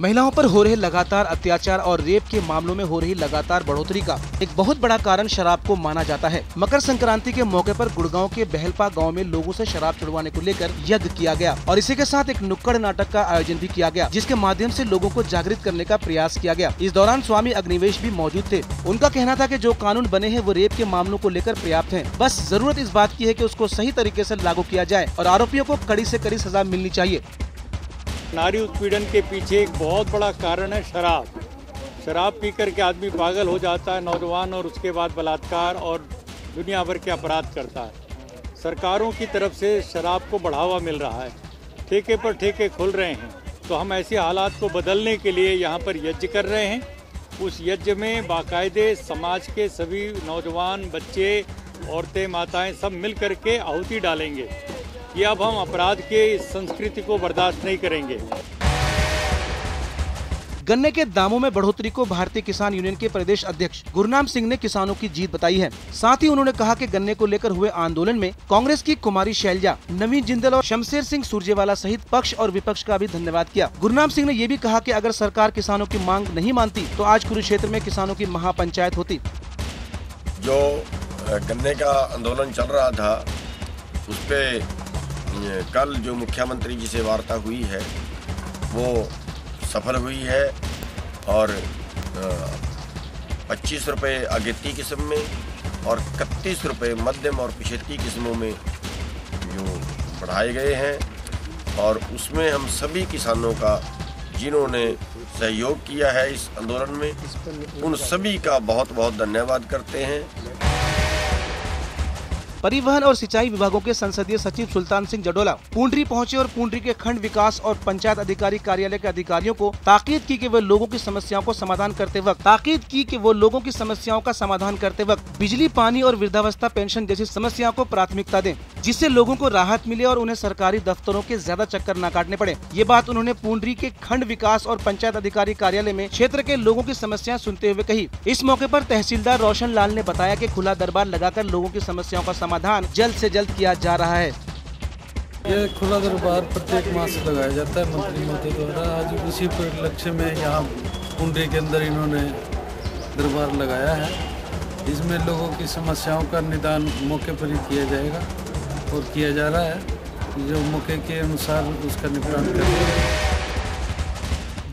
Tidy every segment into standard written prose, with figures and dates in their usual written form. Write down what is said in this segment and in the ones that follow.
महिलाओं पर हो रहे लगातार अत्याचार और रेप के मामलों में हो रही लगातार बढ़ोतरी का एक बहुत बड़ा कारण शराब को माना जाता है। मकर संक्रांति के मौके पर गुड़गांव के बहलपा गांव में लोगों से शराब छुड़वाने को लेकर यज्ञ किया गया और इसी के साथ एक नुक्कड़ नाटक का आयोजन भी किया गया, जिसके माध्यम से लोगों को जागृत करने का प्रयास किया गया। इस दौरान स्वामी अग्निवेश भी मौजूद थे। उनका कहना था कि जो कानून बने हैं वो रेप के मामलों को लेकर पर्याप्त हैं। बस जरूरत इस बात की है कि उसको सही तरीके से लागू किया जाए और आरोपियों को कड़ी से कड़ी सजा मिलनी चाहिए। नारी उत्पीड़न के पीछे एक बहुत बड़ा कारण है शराब। शराब पी करके आदमी पागल हो जाता है नौजवान, और उसके बाद बलात्कार और दुनिया भर के अपराध करता है। सरकारों की तरफ से शराब को बढ़ावा मिल रहा है, ठेके पर ठेके खुल रहे हैं, तो हम ऐसे हालात को बदलने के लिए यहाँ पर यज्ञ कर रहे हैं। उस यज्ञ में बाकायदे समाज के सभी नौजवान, बच्चे, औरतें, माताएं सब मिल करके आहुति डालेंगे कि अब हम अपराध के इस संस्कृति को बर्दाश्त नहीं करेंगे। गन्ने के दामों में बढ़ोतरी को भारतीय किसान यूनियन के प्रदेश अध्यक्ष गुरनाम सिंह ने किसानों की जीत बताई है। साथ ही उन्होंने कहा कि गन्ने को लेकर हुए आंदोलन में कांग्रेस की कुमारी शैलजा, नवीन जिंदल और शमशेर सिंह सुरजेवाला सहित पक्ष और विपक्ष का भी धन्यवाद किया। गुरनाम सिंह ने ये भी कहा कि अगर सरकार किसानों की मांग नहीं मानती तो आज कुरुक्षेत्र में किसानों की महापंचायत होती। जो गन्ने का आंदोलन चल रहा था उस पे कल जो मुख्यमंत्री जी से वार्ता हुई है वो सफल हुई है और 25 रुपये अगेती किस्म में और 31 रुपये मध्यम और पिछेती किस्मों में जो बढ़ाए गए हैं, और उसमें हम सभी किसानों का जिन्होंने सहयोग किया है इस आंदोलन में, उन सभी का बहुत बहुत धन्यवाद करते हैं। परिवहन और सिंचाई विभागों के संसदीय सचिव सुल्तान सिंह जडोला पुंडरी पहुंचे और पुंडरी के खंड विकास और पंचायत अधिकारी कार्यालय के अधिकारियों को ताकीद की कि वे लोगों की समस्याओं को समाधान करते वक्त बिजली, पानी और वृद्धावस्था पेंशन जैसी समस्याओं को प्राथमिकता दें, जिससे लोगों को राहत मिले और उन्हें सरकारी दफ्तरों के ज्यादा चक्कर न काटने पड़े। ये बात उन्होंने पुंडरी के खंड विकास और पंचायत अधिकारी कार्यालय में क्षेत्र के लोगों की समस्याएं सुनते हुए कही। इस मौके पर तहसीलदार रोशन लाल ने बताया कि खुला दरबार लगाकर लोगों की समस्याओं का समाधान जल्द से जल्द किया जा रहा है। ये खुला दरबार प्रत्येक मास लगाया जाता है मंत्री महोदय द्वारा। आज उसी लक्ष्य में यहाँ पुंडरी के अंदर इन्होंने दरबार लगाया है। इसमें लोगों की समस्याओं का निदान मौके पर ही किया जाएगा और किया जा रहा है, जो मौके के अनुसार उसका निपटान करेंगे।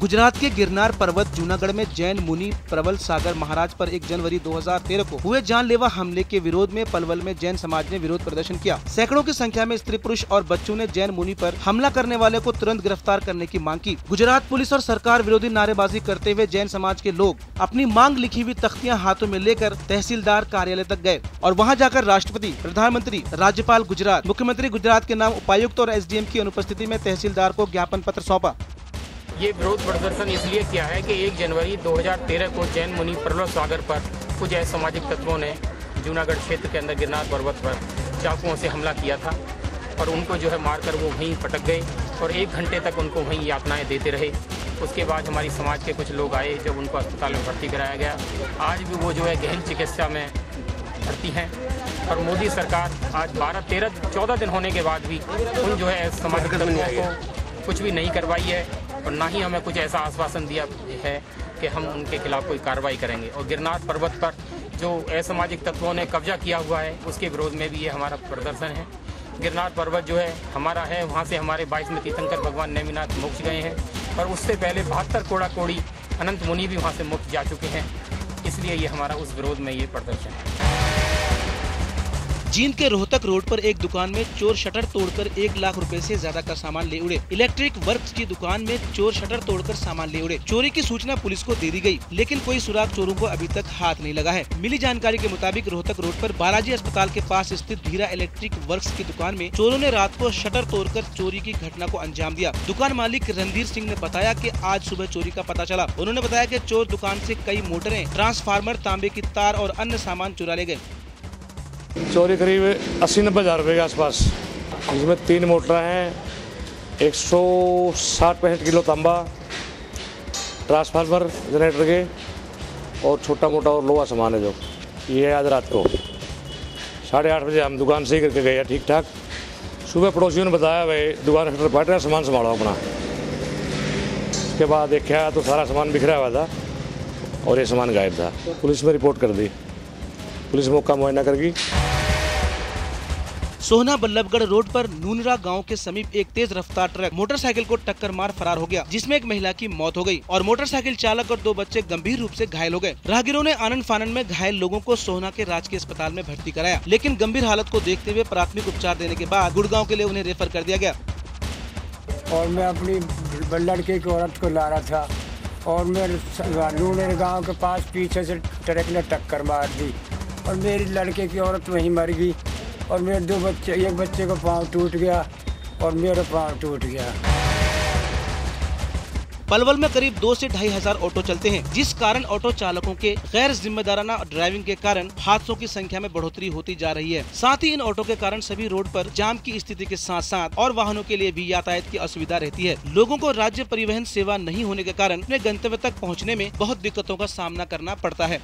गुजरात के गिरनार पर्वत जूनागढ़ में जैन मुनि प्रबल सागर महाराज पर 1 जनवरी 2013 को हुए जानलेवा हमले के विरोध में पलवल में जैन समाज ने विरोध प्रदर्शन किया। सैकड़ों की संख्या में स्त्री, पुरुष और बच्चों ने जैन मुनि पर हमला करने वाले को तुरंत गिरफ्तार करने की मांग की। गुजरात पुलिस और सरकार विरोधी नारेबाजी करते हुए जैन समाज के लोग अपनी मांग लिखी हुई तख्तियां हाथों में लेकर तहसीलदार कार्यालय तक गए और वहां जाकर राष्ट्रपति, प्रधानमंत्री, राज्यपाल गुजरात, मुख्यमंत्री गुजरात के नाम उपायुक्त और SDM की अनुपस्थिति में तहसीलदार को ज्ञापन पत्र सौंपा। ये विरोध प्रदर्शन इसलिए किया है कि 1 जनवरी 2013 को जैन मुनि प्रबल सागर पर कुछ असामाजिक तत्वों ने जूनागढ़ क्षेत्र के अंदर गिरनार पर्वत पर चाकुओं से हमला किया था और उनको जो है मारकर वो वहीं पटक गए और 1 घंटे तक उनको वहीं यातनाएं देते रहे। उसके बाद हमारी समाज के कुछ लोग आए, जब उनको अस्पताल में भर्ती कराया गया। आज भी वो जो है गहन चिकित्सा में भर्ती हैं और मोदी सरकार आज 14 दिन होने के बाद भी उन जो है सामाजिक तत्वों को कुछ भी नहीं करवाई है और ना ही हमें कुछ ऐसा आश्वासन दिया है कि हम उनके खिलाफ कोई कार्रवाई करेंगे। और गिरनार पर्वत पर जो असामाजिक तत्वों ने कब्जा किया हुआ है उसके विरोध में भी ये हमारा प्रदर्शन है। गिरनार पर्वत जो है हमारा है, वहाँ से हमारे 22 में तीर्थंकर भगवान नेमिनाथ मोक्ष गए हैं और उससे पहले 72 कोड़ा कोड़ी अनंत मुनि भी वहाँ से मुक्त जा चुके हैं। इसलिए ये हमारा उस विरोध में ये प्रदर्शन है। जींद के रोहतक रोड पर एक दुकान में चोर शटर तोड़कर 1 लाख रुपए से ज्यादा का सामान ले उड़े। इलेक्ट्रिक वर्क्स की दुकान में चोर शटर तोड़कर सामान ले उड़े। चोरी की सूचना पुलिस को दे दी गई, लेकिन कोई सुराग चोरों को अभी तक हाथ नहीं लगा है। मिली जानकारी के मुताबिक रोहतक रोड पर बालाजी अस्पताल के पास स्थित धीरा इलेक्ट्रिक वर्क्स की दुकान में चोरों ने रात को शटर तोड़कर चोरी की घटना को अंजाम दिया। दुकान मालिक रणधीर सिंह ने बताया कि आज सुबह चोरी का पता चला। उन्होंने बताया कि चोर दुकान से कई मोटरें, ट्रांसफार्मर, तांबे की तार और अन्य सामान चुरा ले गए। चोरी करीब 80-90 हज़ार रुपये के आसपास, जिसमें 3 मोटर हैं, 160-65 किलो तांबा, ट्रांसफार्मर जनरेटर के और छोटा मोटा और लोहा सामान है। जो ये आज रात को 8:30 बजे हम दुकान से ही करके गए ठीक ठाक। सुबह पड़ोसियों ने बताया भाई दुकान शटर फट रहा, सामान संभालो अपना। उसके बाद देखा तो सारा सामान बिखरा हुआ था और ये सामान गायब था। पुलिस में रिपोर्ट कर दी, पुलिस मौका मुआयना कर गई। सोहना बल्लभगढ़ रोड पर नूनरा गांव के समीप एक तेज रफ्तार ट्रक मोटरसाइकिल को टक्कर मार फरार हो गया, जिसमें एक महिला की मौत हो गई और मोटरसाइकिल चालक और 2 बच्चे गंभीर रूप से घायल हो गए। राहगीरों ने आनन फानन में घायल लोगों को सोहना के राजकीय अस्पताल में भर्ती कराया, लेकिन गंभीर हालत को देखते हुए प्राथमिक उपचार देने के बाद गुड़गांव के लिए उन्हें रेफर कर दिया गया। और मैं अपनी लड़के की औरत को ला रहा था और मेरे नूनर गाँव के पास पीछे से ट्रक ने टक्कर मार दी और मेरी लड़के की औरत वहीं मर गई और मेरे 2 बच्चे, एक बच्चे को पाँव टूट गया और मेरा पाँव टूट गया। पलवल में करीब 2 से 2.5 हजार ऑटो चलते हैं, जिस कारण ऑटो चालकों के गैर जिम्मेदाराना ड्राइविंग के कारण हादसों की संख्या में बढ़ोतरी होती जा रही है। साथ ही इन ऑटो के कारण सभी रोड पर जाम की स्थिति के साथ साथ और वाहनों के लिए भी यातायात की असुविधा रहती है। लोगों को राज्य परिवहन सेवा नहीं होने के कारण अपने गंतव्य तक पहुँचने में बहुत दिक्कतों का सामना करना पड़ता है।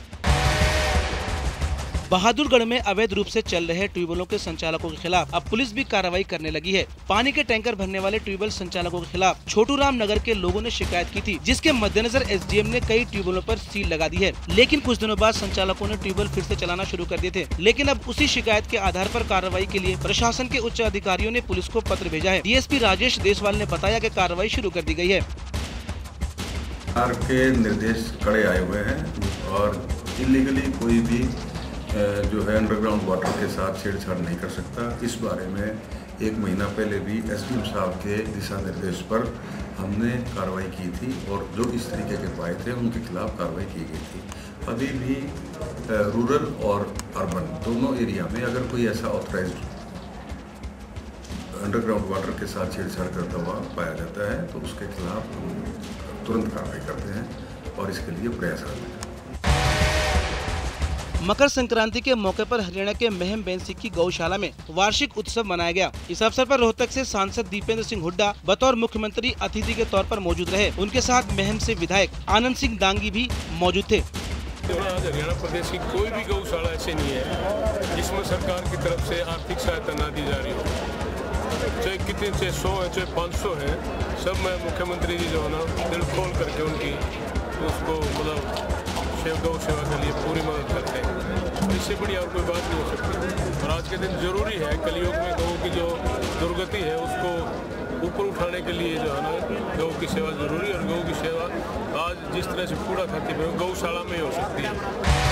बहादुरगढ़ में अवैध रूप से चल रहे ट्यूबवेलों के संचालकों के खिलाफ अब पुलिस भी कार्रवाई करने लगी है। पानी के टैंकर भरने वाले ट्यूबवेल संचालकों के खिलाफ छोटू राम नगर के लोगों ने शिकायत की थी, जिसके मद्देनजर एसडीएम ने कई ट्यूबवेलों पर सील लगा दी है। लेकिन कुछ दिनों बाद संचालकों ने ट्यूबवेल फिर से चलाना शुरू कर दिए थे। लेकिन अब उसी शिकायत के आधार पर कार्रवाई के लिए प्रशासन के उच्च अधिकारियों ने पुलिस को पत्र भेजा है। डीएसपी राजेश देसवाल ने बताया कि कार्रवाई शुरू कर दी गई है। सरकार के निर्देश कड़े आए हुए हैं और इलीगली कोई भी जो है अंडरग्राउंड वाटर के साथ छेड़छाड़ नहीं कर सकता। इस बारे में 1 महीना पहले भी एसडीएम साहब के दिशा निर्देश पर हमने कार्रवाई की थी और जो इस तरीके के पाए थे उनके खिलाफ कार्रवाई की गई थी। अभी भी रूरल और अर्बन दोनों एरिया में अगर कोई ऐसा ऑथराइज्ड अंडरग्राउंड वाटर के साथ छेड़छाड़ करता हुआ पाया जाता है तो उसके खिलाफ तुरंत कार्रवाई करते हैं और इसके लिए प्रयास करते हैं। मकर संक्रांति के मौके पर हरियाणा के महम बेंसी की गौशाला में वार्षिक उत्सव मनाया गया। इस अवसर पर रोहतक से सांसद दीपेंद्र सिंह हुड्डा बतौर मुख्यमंत्री अतिथि के तौर पर मौजूद रहे। उनके साथ महम से विधायक आनंद सिंह दांगी भी मौजूद थे। हरियाणा प्रदेश की कोई भी गौशाला ऐसे नहीं है जिसमें सरकार की तरफ से आर्थिक सहायता न दी जा रही हो। चाहे कितने, चाहे 100 है, चाहे 500 है, सब में मुख्यमंत्री जी जो है ना दिल खोल करके उनकी उसको मतलब गौ सेवा के लिए पूरी मदद करते हैं। इससे बड़ी और कोई बात नहीं हो सकती। और आज के दिन जरूरी है, कलयुग में गौ की जो दुर्गति है उसको ऊपर उठाने के लिए जो है ना गौ की सेवा जरूरी है। और गौ की सेवा आज जिस तरह से कूड़ा खाती है गौशाला में हो सकती है।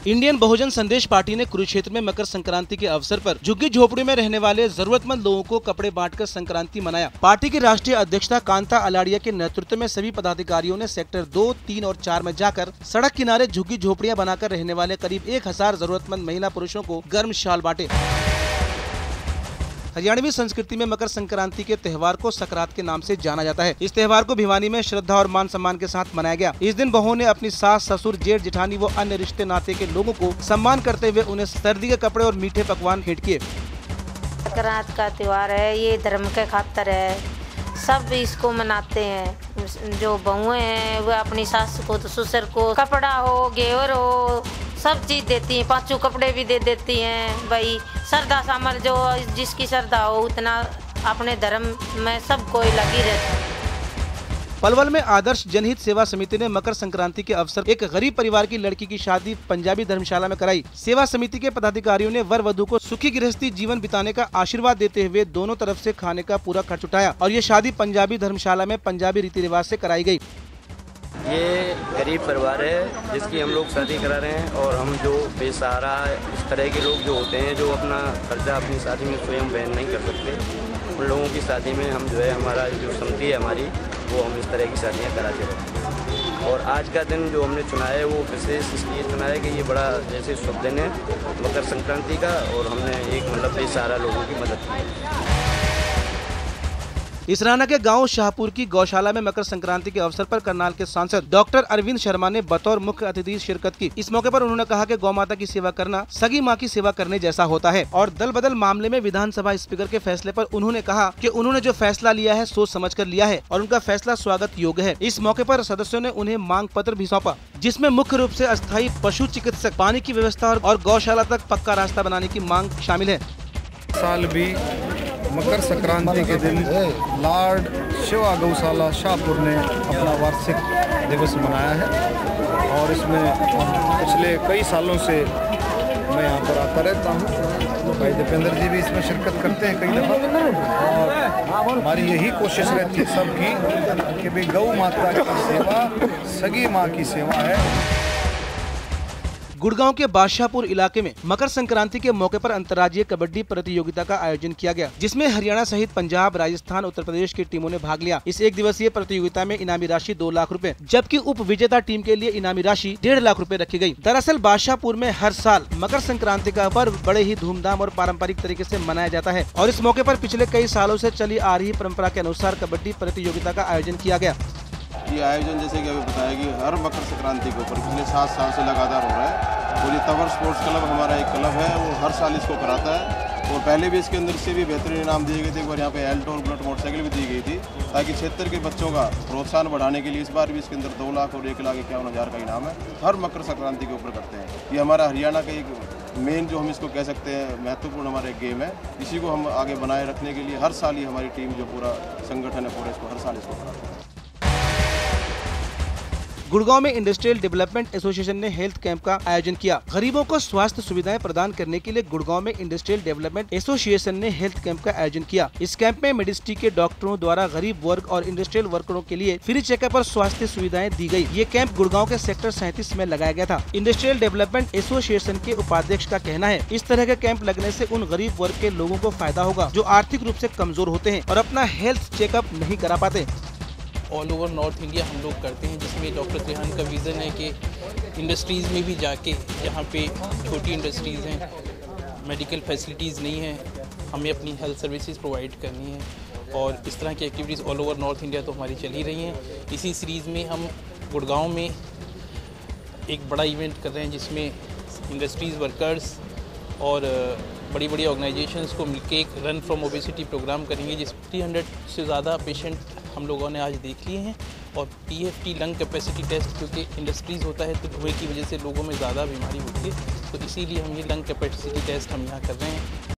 इंडियन बहुजन संदेश पार्टी ने कुरुक्षेत्र में मकर संक्रांति के अवसर पर झुग्गी झोपड़ी में रहने वाले जरूरतमंद लोगों को कपड़े बांटकर संक्रांति मनाया। पार्टी की राष्ट्रीय अध्यक्षा कांता अलाड़िया के नेतृत्व में सभी पदाधिकारियों ने सेक्टर 2, 3 और 4 में जाकर सड़क किनारे झुग्गी झोपड़ियां बनाकर रहने वाले करीब 1000 जरूरतमंद महिला पुरुषों को गर्म शाल बांटे। हरियाणवी संस्कृति में मकर संक्रांति के त्योहार को सकरात के नाम से जाना जाता है। इस त्योहार को भिवानी में श्रद्धा और मान सम्मान के साथ मनाया गया। इस दिन बहुओं ने अपनी सास, ससुर, जेठ, जेठानी व अन्य रिश्ते नाते के लोगों को सम्मान करते हुए उन्हें सर्दी के कपड़े और मीठे पकवान भेंट किए। संक्रांत का त्योहार है, ये धर्म के खातिर है, सब इसको मनाते हैं। जो बहुएं हैं वो अपनी सास को तो ससुर को कपड़ा हो, घेवर हो, सब चीज देती हैं। 5 कपड़े भी दे देती हैं। भाई श्रद्धा शामिल जो जिसकी श्रद्धा हो उतना अपने धर्म में सब कोई लगी रहती है। पलवल में आदर्श जनहित सेवा समिति ने मकर संक्रांति के अवसर एक गरीब परिवार की लड़की की शादी पंजाबी धर्मशाला में कराई। सेवा समिति के पदाधिकारियों ने वर वधू को सुखी गृहस्थी जीवन बिताने का आशीर्वाद देते हुए दोनों तरफ से खाने का पूरा खर्च उठाया और ये शादी पंजाबी धर्मशाला में पंजाबी रीति रिवाज से कराई गई। ये गरीब परिवार है जिसकी हम लोग शादी करा रहे हैं और हम जो बेसहारा इस तरह के लोग जो होते हैं जो अपना खर्चा अपनी शादी में स्वयं वहन नहीं कर सकते, उन लोगों की शादी में हम जो है हमारा जो समिति है हमारी वो हम इस तरह की शादियाँ कराते रहते हैं। और आज का दिन जो हमने चुना है वो विशेष इसलिए चुना है कि ये बड़ा जैसे शुभ दिन है मकर संक्रांति का और हमने एक मतलब बेसहारा लोगों की मदद की। इसराना के गांव शाहपुर की गौशाला में मकर संक्रांति के अवसर पर करनाल के सांसद डॉक्टर अरविंद शर्मा ने बतौर मुख्य अतिथि शिरकत की। इस मौके पर उन्होंने कहा कि गौ माता की सेवा करना सगी माँ की सेवा करने जैसा होता है और दल बदल मामले में विधानसभा स्पीकर के फैसले पर उन्होंने कहा कि उन्होंने जो फैसला लिया है सोच समझ कर लिया है और उनका फैसला स्वागत योग्य है। इस मौके पर सदस्यों ने उन्हें मांग पत्र भी सौंपा जिसमें मुख्य रूप से अस्थायी पशु चिकित्सक, पानी की व्यवस्था और गौशाला तक पक्का रास्ता बनाने की मांग शामिल है। साल भी मकर संक्रांति के दिन लॉर्ड शिवा गौशाला शाहपुर ने अपना वार्षिक दिवस मनाया है और इसमें पिछले कई सालों से मैं यहाँ पर आता रहता हूँ। भाई दीपेंद्र जी भी इसमें शिरकत करते हैं कई दफ़ा और हमारी यही कोशिश रहती है सबकी कि भाई गौ माता की सेवा सगी माँ की सेवा है। गुड़गांव के बादशाहपुर इलाके में मकर संक्रांति के मौके पर अंतर्राज्यीय कबड्डी प्रतियोगिता का आयोजन किया गया, जिसमें हरियाणा सहित पंजाब, राजस्थान, उत्तर प्रदेश की टीमों ने भाग लिया। इस एक दिवसीय प्रतियोगिता में इनामी राशि 2 लाख रुपए, जबकि उप विजेता टीम के लिए इनामी राशि 1.5 लाख रुपए रखी गई। दरअसल बादशाहपुर में हर साल मकर संक्रांति का पर्व बड़े ही धूमधाम और पारंपरिक तरीके से मनाया जाता है और इस मौके पर पिछले कई सालों से चली आ रही परंपरा के अनुसार कबड्डी प्रतियोगिता का आयोजन किया गया। ये आयोजन जैसे कि अभी बताया कि हर मकर संक्रांति के ऊपर पिछले 7 साल से लगातार हो रहा है और ये तवर स्पोर्ट्स क्लब हमारा एक क्लब है, वो हर साल इसको कराता है और पहले भी इसके अंदर से भी बेहतरीन इनाम दिए गए थे। एक बार यहाँ पे एल्टो और बुलेट मोटरसाइकिल भी दी गई थी ताकि क्षेत्र के बच्चों का प्रोत्साहन बढ़ाने के लिए। इस बार भी इसके अंदर 2 लाख और 1,51,000 का इनाम है, हर मकर संक्रांति के ऊपर करते हैं। ये हमारा हरियाणा का एक मेन जो हम इसको कह सकते हैं महत्वपूर्ण हमारा एक गेम है, इसी को हम आगे बनाए रखने के लिए हर साल ही हमारी टीम जो पूरा संगठन है पूरा इसको हर साल इसको कराता है। गुड़गांव में इंडस्ट्रियल डेवलपमेंट एसोसिएशन ने हेल्थ कैंप का आयोजन किया। गरीबों को स्वास्थ्य सुविधाएं प्रदान करने के लिए गुड़गांव में इंडस्ट्रियल डेवलपमेंट एसोसिएशन ने हेल्थ कैंप का आयोजन किया। इस कैंप में मेडिसिटी के डॉक्टरों द्वारा गरीब वर्ग और इंडस्ट्रियल वर्करों के लिए फ्री चेकअप और स्वास्थ्य सुविधाएं दी गई। ये कैंप गुड़गांव के सेक्टर 37 में लगाया गया था। इंडस्ट्रियल डेवलपमेंट एसोसिएशन के उपाध्यक्ष का कहना है, इस तरह के कैंप लगने से उन गरीब वर्ग के लोगों को फायदा होगा जो आर्थिक रूप से कमजोर होते हैं और अपना हेल्थ चेकअप नहीं करा पाते। ऑल ओवर नॉर्थ इंडिया हम लोग करते हैं, जिसमें डॉक्टर त्रिहान का विज़न है कि इंडस्ट्रीज़ में भी जाके जहाँ पे छोटी इंडस्ट्रीज़ हैं, मेडिकल फैसिलिटीज़ नहीं हैं, हमें अपनी हेल्थ सर्विसेज प्रोवाइड करनी है और इस तरह की activities all over north India तो हमारी चल ही रही हैं। इसी सीरीज़ में हम गुड़गांव में एक बड़ा इवेंट कर रहे हैं जिसमें इंडस्ट्रीज़ वर्कर्स और बड़ी बड़ी ऑर्गेनाइजेशंस को मिलकर एक रन फ्रॉम ओबेसिटी प्रोग्राम करेंगे, जिस 300 से ज़्यादा पेशेंट हम लोगों ने आज देख लिए हैं और PFT लंग कैपेसिटी टेस्ट, क्योंकि इंडस्ट्रीज़ होता है तो धुएं की वजह से लोगों में ज़्यादा बीमारी होती है, तो इसीलिए हम ये लंग कैपेसिटी टेस्ट हम यहाँ कर रहे हैं।